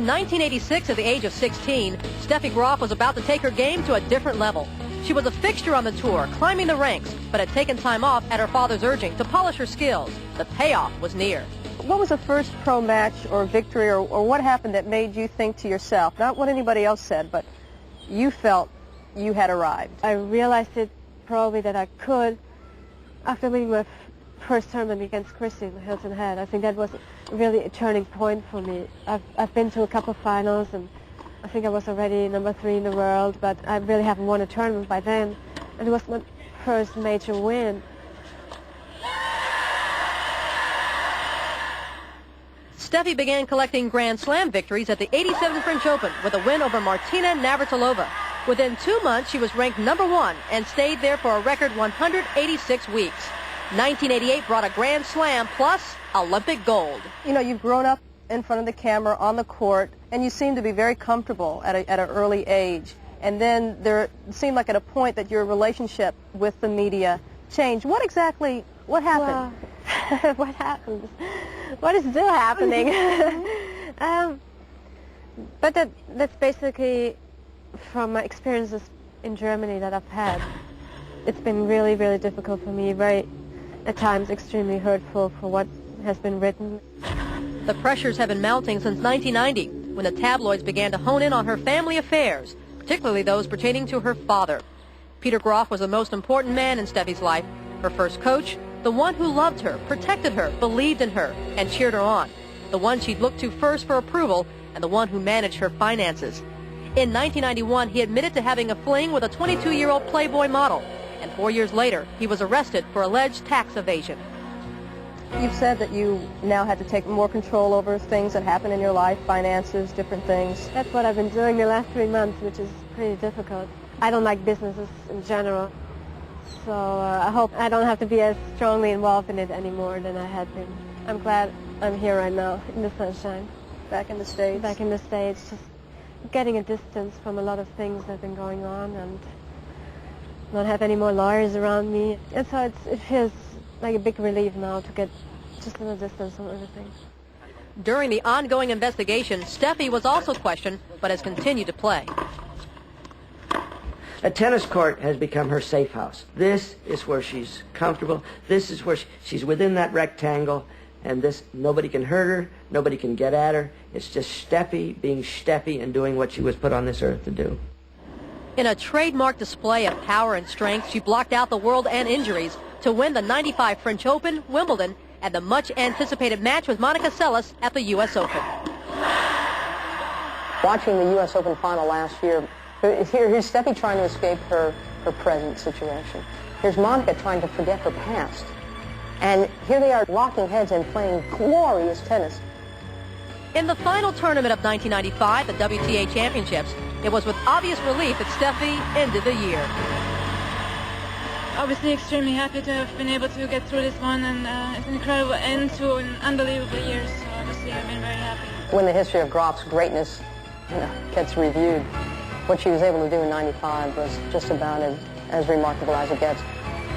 1986, at the age of 16, Steffi Graf was about to take her game to a different level. She was a fixture on the tour, climbing the ranks, but had taken time off at her father's urging to polish her skills. The payoff was near. What was the first pro match or victory or what happened that made you think to yourself, not what anybody else said, but you felt you had arrived? I realized it probably that I could after winning my first tournament against Christy Hilton Head. I think that was really a turning point for me. I've been to a couple of finals, and I think I was already number 3 in the world, but I really haven't won a tournament by then. And it was my first major win. Steffi began collecting Grand Slam victories at the '87 French Open with a win over Martina Navratilova. Within 2 months, she was ranked number 1 and stayed there for a record 186 weeks. 1988 brought a Grand Slam plus Olympic gold. You know, you've grown up in front of the camera on the court, and you seem to be very comfortable at an early age. And then there seemed like at a point that your relationship with the media changed. What happened? Well, what happened? What is still happening? But that's basically from my experiences in Germany that I've had. It's been really, really difficult for me, at times extremely hurtful for what has been written. The pressures have been mounting since 1990, when the tabloids began to hone in on her family affairs, particularly those pertaining to her father. Peter Graf was the most important man in Steffi's life, her first coach, the one who loved her, protected her, believed in her, and cheered her on, the one she'd looked to first for approval, and the one who managed her finances. In 1991, he admitted to having a fling with a 22-year-old Playboy model, and 4 years later, he was arrested for alleged tax evasion. You've said that you now had to take more control over things that happen in your life, finances, different things. That's what I've been doing the last 3 months, which is pretty difficult. I don't like businesses in general, so I hope I don't have to be as strongly involved in it anymore than I had been. I'm glad I'm here right now in the sunshine. Back in the States? Back in the States, just getting a distance from a lot of things that have been going on and not have any more lawyers around me. And so it feels like a big relief now to get just a little distance from everything. During the ongoing investigation, Steffi was also questioned, but has continued to play. A tennis court has become her safe house. This is where she's comfortable. This is where she's within that rectangle, and nobody can hurt her, nobody can get at her. It's just Steffi being Steffi and doing what she was put on this earth to do. In a trademark display of power and strength, she blocked out the world and injuries to win the '95 French Open, Wimbledon, and the much-anticipated match with Monica Seles at the U.S. Open. Watching the U.S. Open final last year, here's Steffi trying to escape her present situation. Here's Monica trying to forget her past. And here they are locking heads and playing glorious tennis. In the final tournament of 1995, the WTA Championships, it was with obvious relief that Steffi ended the year. Obviously extremely happy to have been able to get through this one, and it's an incredible end to an unbelievable year, so obviously I've been very happy. When the history of Graf's greatness gets reviewed, what she was able to do in '95 was just about as remarkable as it gets.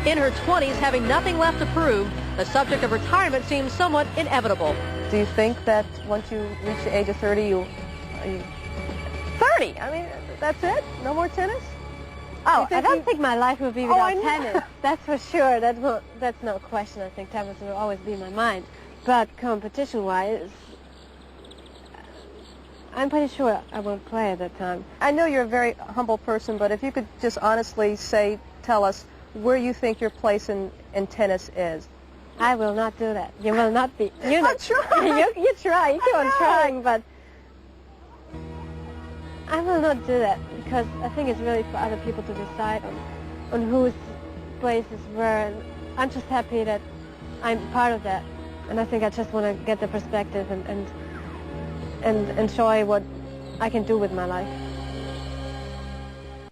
In her 20s, having nothing left to prove, the subject of retirement seems somewhat inevitable. Do you think that once you reach the age of 30, you 30? I mean, that's it? No more tennis? Oh, I don't think my life will be without tennis. That's for sure. That's no question. I think tennis will always be in my mind. But competition-wise, I'm pretty sure I won't play at that time. I know you're a very humble person, but if you could just honestly tell us where you think your place in tennis is. I will not do that. You will not be. I'm trying. You try. You keep on trying, but I will not do that because I think it's really for other people to decide on whose place is where. And I'm just happy that I'm part of that, and I think I just want to get the perspective and enjoy what I can do with my life.